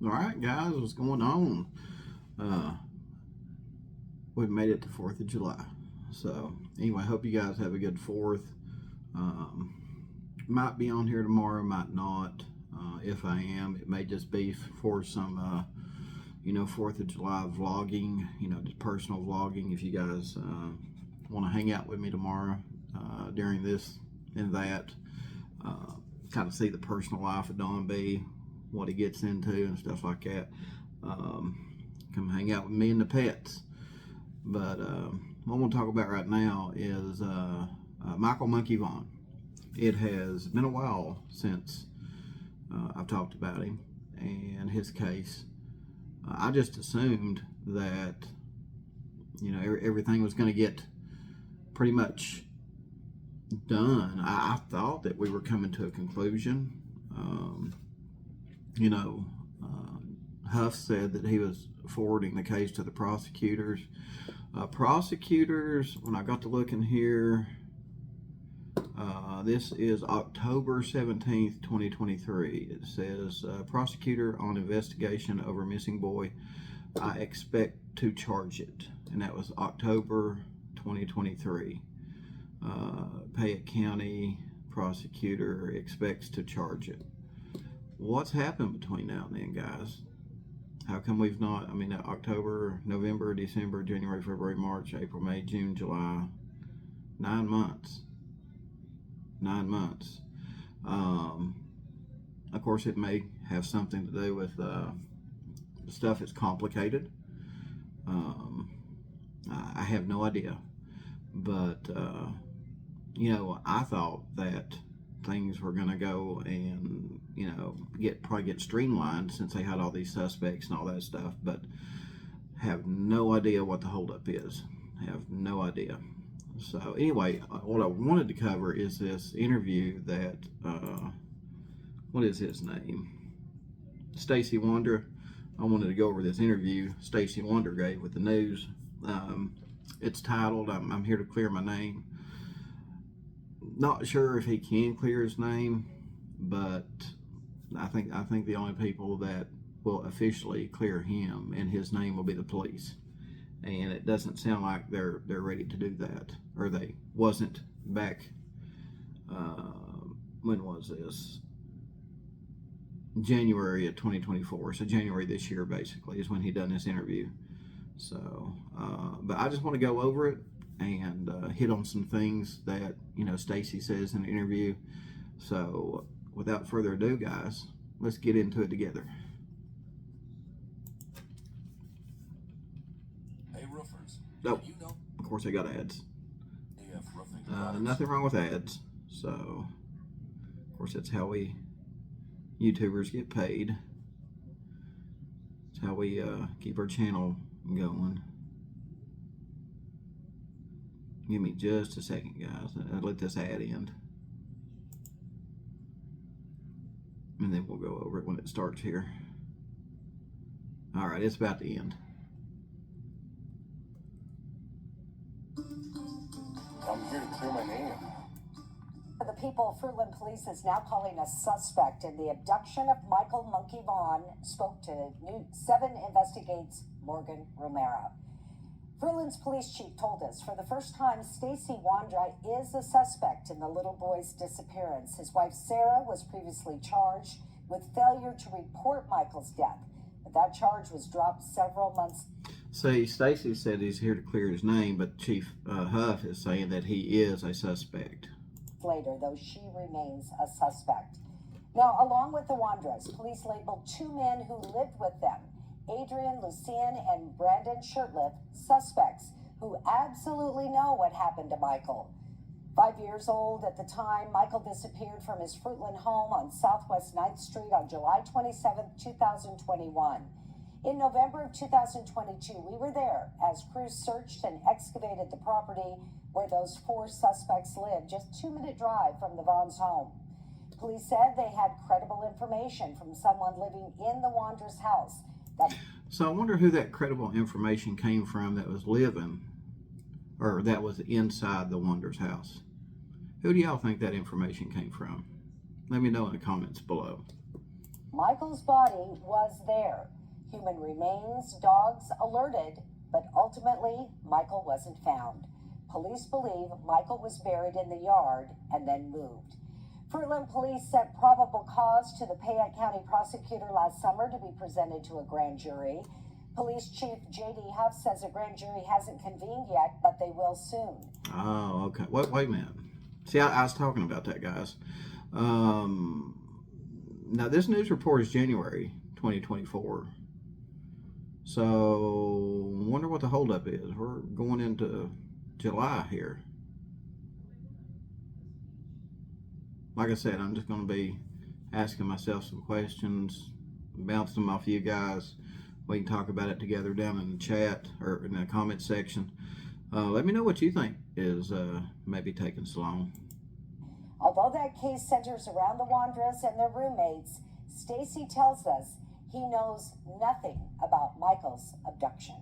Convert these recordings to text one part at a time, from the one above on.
All right, guys, what's going on? Uh, we've made it to 4th of July. So, anyway, hope you guys have a good 4th. Um, might be on here tomorrow, might not. If I am, it may just be for some, 4th of July vlogging, just personal vlogging. If you guys want to hang out with me tomorrow during this and that, uh, kind of see the personal life of Don B, what he gets into and stuff like that. Come hang out with me and the pets. But what I'm going to talk about right now is Michael Monkey Vaughan. It has been a while since I've talked about him and his case. I just assumed that everything was going to get pretty much done. I thought that we were coming to a conclusion. Huff said that he was forwarding the case to the prosecutors. Prosecutors, when I got to looking here, this is October 17th, 2023. It says, prosecutor on investigation over missing boy. I expect to charge it. And that was October 2023. Payette County prosecutor expects to charge it. What's happened between now and then, guys? How come we've not, October, November, December, January, February, March, April, May, June, July, 9 months. 9 months. Of course, it may have something to do with stuff that's complicated. I have no idea. But, I thought that things were going to go and probably get streamlined since they had all these suspects and all that stuff, but have no idea what the holdup is. Have no idea. So anyway, what I wanted to cover is this interview that what is his name? Stacey Wonder. I wanted to go over this interview Stacey Wonder gave with the news. It's titled "I'm Here to Clear My Name." Not sure if he can clear his name, but I think the only people that will officially clear him and his name will be the police. And it doesn't sound like they're ready to do that, or they wasn't back. When was this? January of 2024. So January this year, basically, is when he done this interview. So, but I just want to go over it and hit on some things that Stacey says in the interview. So without further ado, guys, let's get into it together. Hey roofers, Oh, of course I got ads. AF Roofing Nothing wrong with ads. So of course that's how we YouTubers get paid. It's how we keep our channel going. Give me just a second, guys. I'll let this ad end. And then we'll go over it when it starts here. Alright, it's about to end. I'm here to clear my name. The people Fruitland Police is now calling a suspect in the abduction of Michael Monkey Vaughan. Spoke to News 7 Investigates Morgan Romero. Fruitland's police chief told us for the first time Stacey Wandra is a suspect in the little boy's disappearance. His wife Sarah was previously charged with failure to report Michael's death, but that charge was dropped several months. See, Stacey said he's here to clear his name, but Chief Huff is saying that he is a suspect. Later, though she remains a suspect. Now, along with the Wandras, police labeled 2 men who lived with them, Adrian Lucien and Brandon Shirtliff, suspects who absolutely know what happened to Michael. 5 years old at the time, Michael disappeared from his Fruitland home on Southwest 9th Street on July 27, 2021. In November of 2022, we were there as crews searched and excavated the property where those 4 suspects lived, just a 2-minute drive from the Vaughn's home. Police said they had credible information from someone living in the Wanderers' house. So I wonder who that credible information came from that was living, or that was inside the Wanderers' house. Who do y'all think that information came from? Let me know in the comments below. Michael's body was there. Human remains, dogs alerted, but ultimately Michael wasn't found. Police believe Michael was buried in the yard and then moved. Fruitland police sent probable cause to the Payette County prosecutor last summer to be presented to a grand jury. Police Chief J.D. Huff says a grand jury hasn't convened yet, but they will soon. Oh, okay. Wait a minute. See, I was talking about that, guys. Now, this news report is January 2024. So, wonder what the holdup is. We're going into July here. Like I said, I'm just going to be asking myself some questions, bouncing them off you guys. We can talk about it together down in the chat or in the comment section. Let me know what you think is maybe taking so long. Although that case centers around the Wanderers and their roommates, Stacy tells us he knows nothing about Michael's abduction.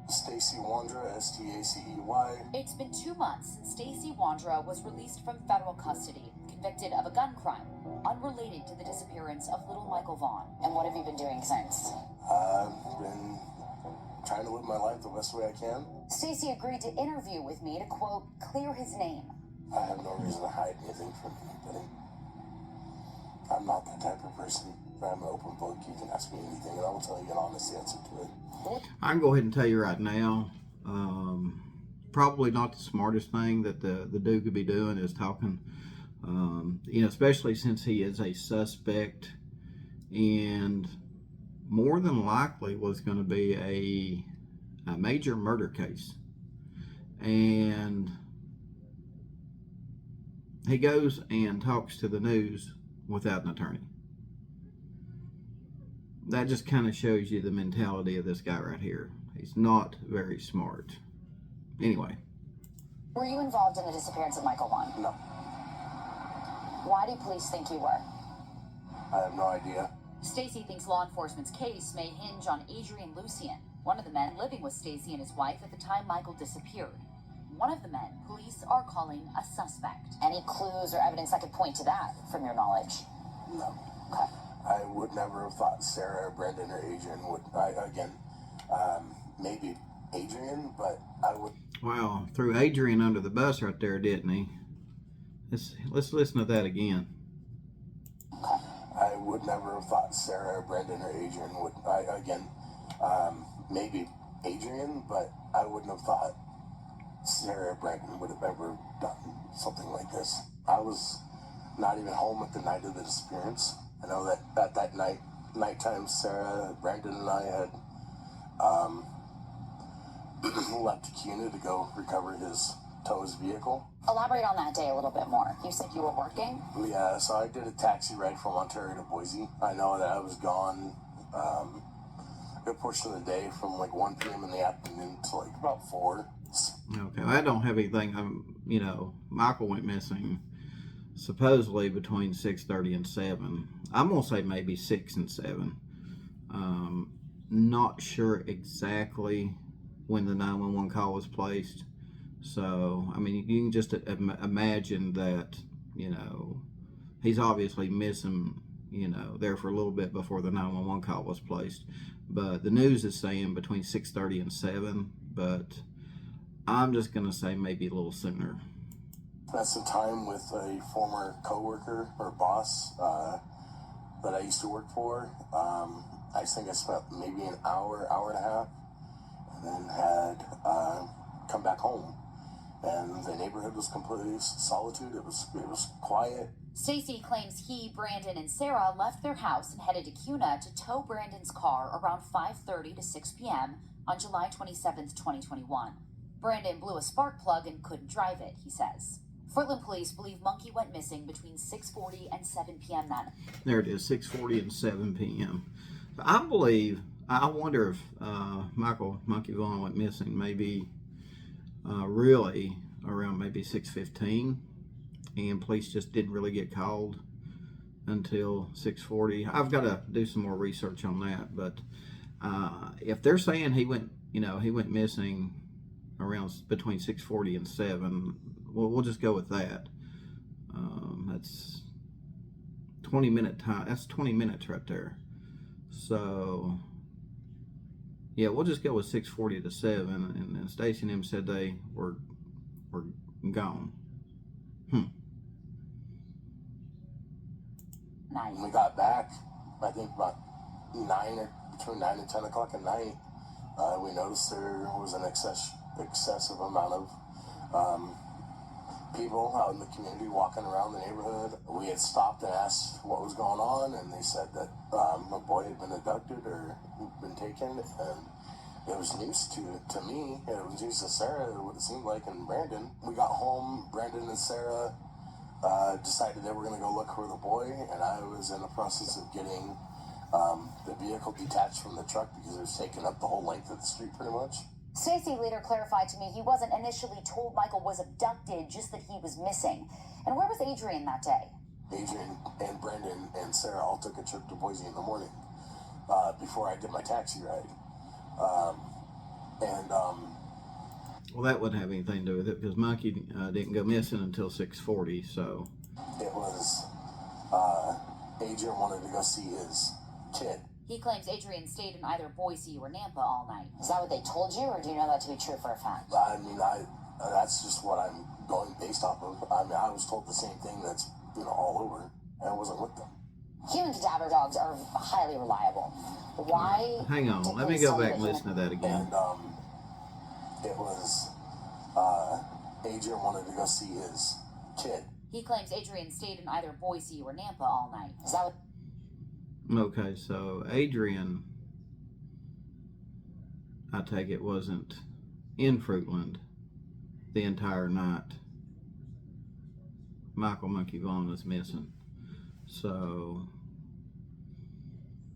Stacy Wandra, Stacey. It's been 2 months since Stacy Wandra was released from federal custody, convicted of a gun crime, unrelated to the disappearance of little Michael Vaughan. And what have you been doing since? I've been trying to live my life the best way I can. Stacy agreed to interview with me to, quote, clear his name. I have no reason to hide anything from anybody. I'm not that type of person. I'm an open book. You can ask me anything, and I will tell you an honest answer to it. I can go ahead and tell you right now, probably not the smartest thing that the dude could be doing is talking, especially since he is a suspect and more than likely was going to be a major murder case. And he goes and talks to the news without an attorney. That just kind of shows you the mentality of this guy right here. He's not very smart. Anyway. Were you involved in the disappearance of Michael Vaughan? No, Why do police think you were? I have no idea. Stacy thinks law enforcement's case may hinge on Adrian Lucien, one of the men living with Stacy and his wife at the time Michael disappeared. One of the men police are calling a suspect. Any clues or evidence that could point to that, from your knowledge? No. Okay. I would never have thought Sarah or Brendan or Adrian would. Maybe Adrian, but I would. Wow, threw Adrian under the bus right there, didn't he? Let's listen to that again. I would never have thought Sarah or Brendan or Adrian would. Maybe Adrian, but I wouldn't have thought Sarah or Brendan would have ever done something like this. I was not even home at the night of the disappearance. I know that that nighttime, Sarah, Brendan, and I had left to Cuna to go recover his tow's vehicle. Elaborate on that day a little bit more. You said you were working? Yeah, so I did a taxi ride from Ontario to Boise. I know that I was gone a good portion of the day from like 1 p.m. in the afternoon to like about 4. Okay, I don't have anything. Michael went missing supposedly between 6:30 and 7. I'm gonna say maybe 6 and 7. Not sure exactly when the 911 call was placed. So, I mean, you can just imagine that, he's obviously missing, there for a little bit before the 911 call was placed. But the news is saying between 6:30 and 7, but I'm just going to say maybe a little sooner. Spent some time with a former coworker or boss that I used to work for. I think I spent maybe an hour and a half, and then had come back home. And the neighborhood was completely solitude. It was quiet. Stacy claims he, Brandon, and Sarah left their house and headed to Cuna to tow Brandon's car around 5:30 to 6 p.m. on July 27th, 2021. Brandon blew a spark plug and couldn't drive it, he says. Fruitland police believe Monkey went missing between 6:40 and 7 p.m. that night. There it is, 6:40 and 7 p.m. I wonder if Michael Monkey Vaughan went missing maybe really around maybe 6:15, and police just didn't really get called until 6:40. I've got to do some more research on that, but if they're saying he went missing around between 6:40 and 7, well, we'll just go with that. That's 20-minute time. That's 20 minutes right there. So yeah, we'll just go with 6:40 to 7. And Stacy and him said they were gone. When we got back, I think about 9 or between 9 and 10 o'clock at night, we noticed there was an excessive amount of people out in the community walking around the neighborhood. We had stopped and asked what was going on, and they said that a boy had been abducted or been taken, and it was news to me, and it was news to Sarah, what it seemed like, and Brandon. We got home, Brandon and Sarah decided they were going to go look for the boy, and I was in the process of getting the vehicle detached from the truck because it was taking up the whole length of the street pretty much. Stacy later clarified to me he wasn't initially told Michael was abducted, just that he was missing. And where was Adrian that day? Adrian and Brandon and Sarah all took a trip to Boise in the morning before I did my taxi ride. Well, that wouldn't have anything to do with it because Monkey didn't go missing until 6:40. So it was Adrian wanted to go see his kid. He claims Adrian stayed in either Boise or Nampa all night. Is that what they told you, or do you know that to be true for a fact? I mean, that's just what I'm going based off of. I mean, I was told the same thing that's all over, and I wasn't with them. Human cadaver dogs are highly reliable. Why? Hang on, let me go back and listen to that again. And it was Adrian wanted to go see his kid. He claims Adrian stayed in either Boise or Nampa all night. Is that what? Okay, so Adrian, I take it, wasn't in Fruitland the entire night. Michael Monkey Vaughan was missing. So,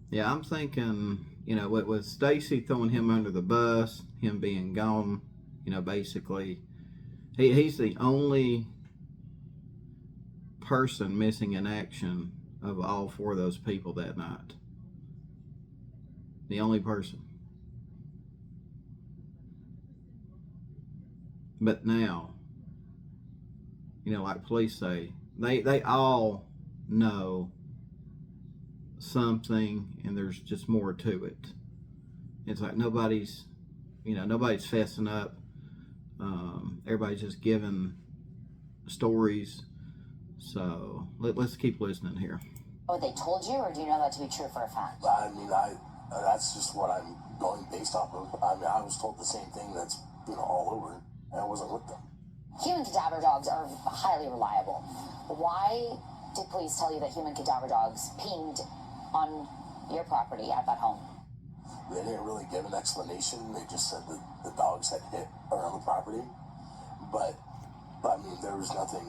yeah, I'm thinking, with Stacy throwing him under the bus, him being gone, basically, he's the only person missing in action of all 4 of those people that night. The only person. But now, like police say, they all know something, and there's just more to it. It's like nobody's fessing up. Everybody's just giving stories. So let's keep listening here. What they told you, or do you know that to be true for a fact? I mean, that's just what I'm going based off of. I mean, I was told the same thing that's all over, and I wasn't with them. Human cadaver dogs are highly reliable. Why did police tell you that human cadaver dogs pinged on your property at that home? They didn't really give an explanation. They just said that the dogs had hit around the property. But I mean, there was nothing.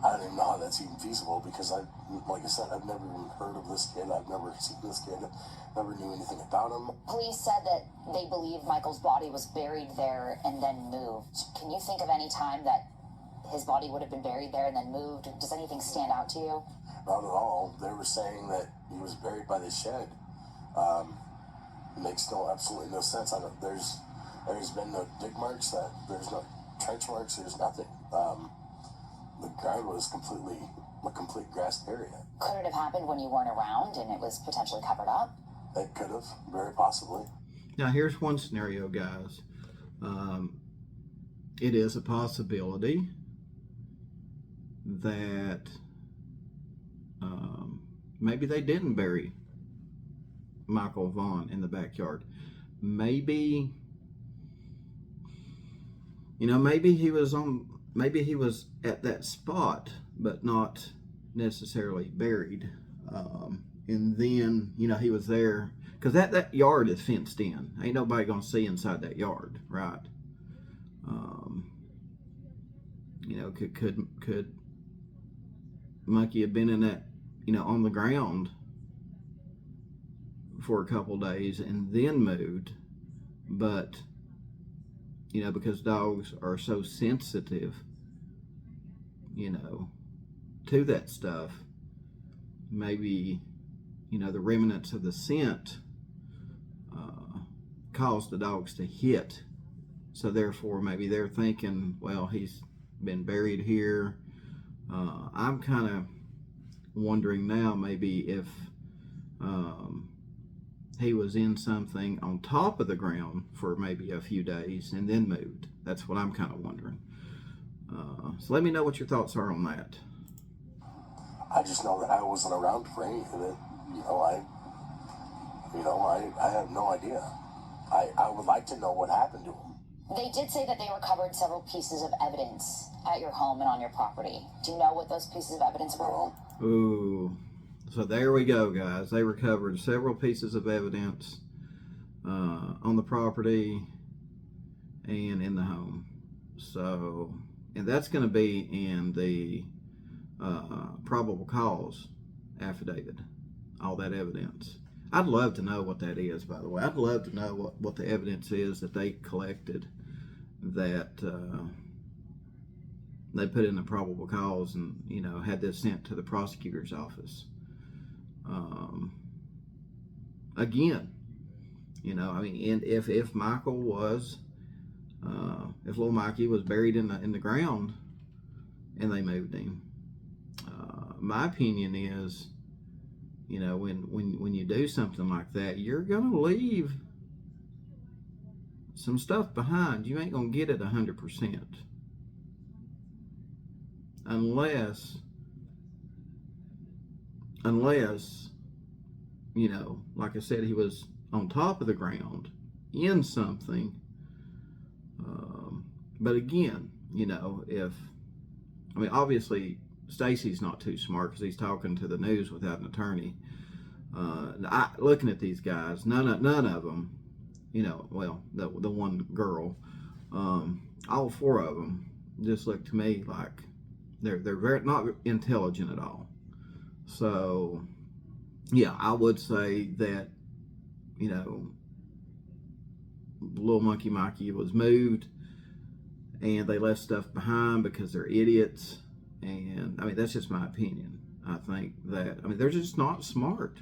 I don't even know how that's even feasible because like I said, I've never even heard of this kid. I've never seen this kid. Never knew anything about him. Police said that they believe Michael's body was buried there and then moved. Can you think of any time that his body would have been buried there and then moved? Does anything stand out to you? Not at all. They were saying that he was buried by the shed. Makes absolutely no sense. There's been no dig marks. There's no trench marks. There's nothing. The ground was a complete grassed area. Could it have happened when you weren't around and it was potentially covered up? It could have, very possibly. Now here's one scenario, guys. It is a possibility that maybe they didn't bury Michael Vaughan in the backyard. Maybe maybe he was at that spot, but not necessarily buried. And then, he was there because that yard is fenced in. Ain't nobody gonna see inside that yard, right? Could Monkey have been in that, on the ground for a couple days and then moved? But because dogs are so sensitive, to that stuff, maybe, the remnants of the scent caused the dogs to hit. So therefore, maybe they're thinking, well, he's been buried here. I'm kind wondering now maybe if he was in something on top of the ground for maybe a few days and then moved. That's what I'm kind of wondering. So let me know what your thoughts are on that. I just know that I wasn't around for any of it. I have no idea. I would like to know what happened to him. They did say that they recovered several pieces of evidence at your home and on your property. Do you know what those pieces of evidence were? Ooh. So there we go, guys. They recovered several pieces of evidence on the property and in the home. So, and that's going to be in the probable cause affidavit, all that evidence. I'd love to know what that is, by the way. I'd love to know what the evidence is that they collected that they put in the probable cause and, had this sent to the prosecutor's office. Again, and if Michael was, if little Mikey was buried in the ground and they moved him, my opinion is, when you do something like that, you're gonna leave some stuff behind. You ain't gonna get it 100%, unless like I said, he was on top of the ground in something. But again, obviously Stacy's not too smart because he's talking to the news without an attorney. Looking at these guys, none of them, the one girl, all four of them just look to me like they're very not intelligent at all. So yeah, I would say that little Monkey Mikey was moved and they left stuff behind because they're idiots. And that's just my opinion. I think that they're just not smart.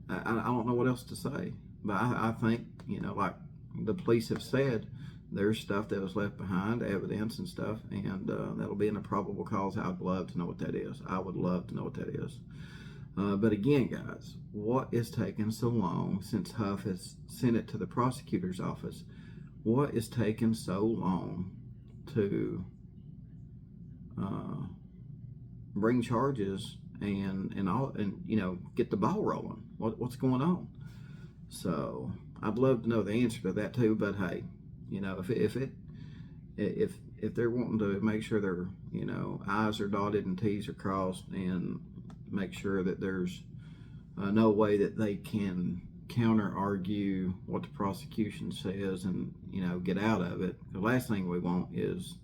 I don't know what else to say, but I think like the police have said, there's stuff that was left behind, evidence and stuff, and that'll be in a probable cause. I'd love to know what that is. I would love to know what that is. But again, guys, what is taking so long since Huff has sent it to the prosecutor's office? What is taking so long to bring charges and get the ball rolling? What's going on? So I'd love to know the answer to that too. But hey, if they're wanting to make sure their I's are dotted and T's are crossed and make sure that there's no way that they can counter argue what the prosecution says and get out of it. The last thing we want is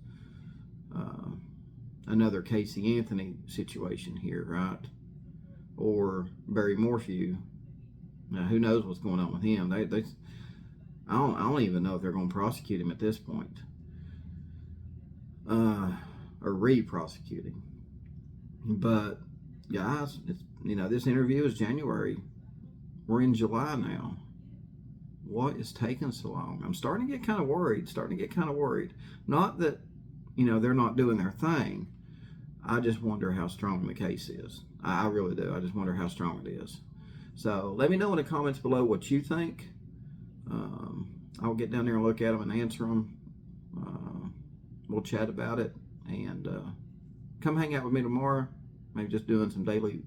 another Casey Anthony situation here, right? Or Barry Morphew. Now, who knows what's going on with him? I don't even know if they're going to prosecute him at this point, or re-prosecute him. But guys, this interview is January. We're in July now. What is taking so long? I'm starting to get kind of worried. Not that, they're not doing their thing. I just wonder how strong the case is. I really do. I just wonder how strong it is. So let me know in the comments below what you think. I'll get down there and look at them and answer them. We'll chat about it. And come hang out with me tomorrow. Maybe just doing some daily,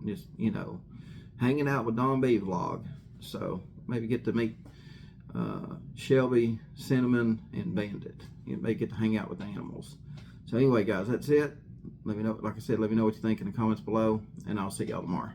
hanging out with Don B vlog. So maybe get to meet Shelby, Cinnamon, and Bandit. You may get to hang out with the animals. So anyway, guys, that's it. Let me know, like I said, let me know what you think in the comments below, and I'll see y'all tomorrow.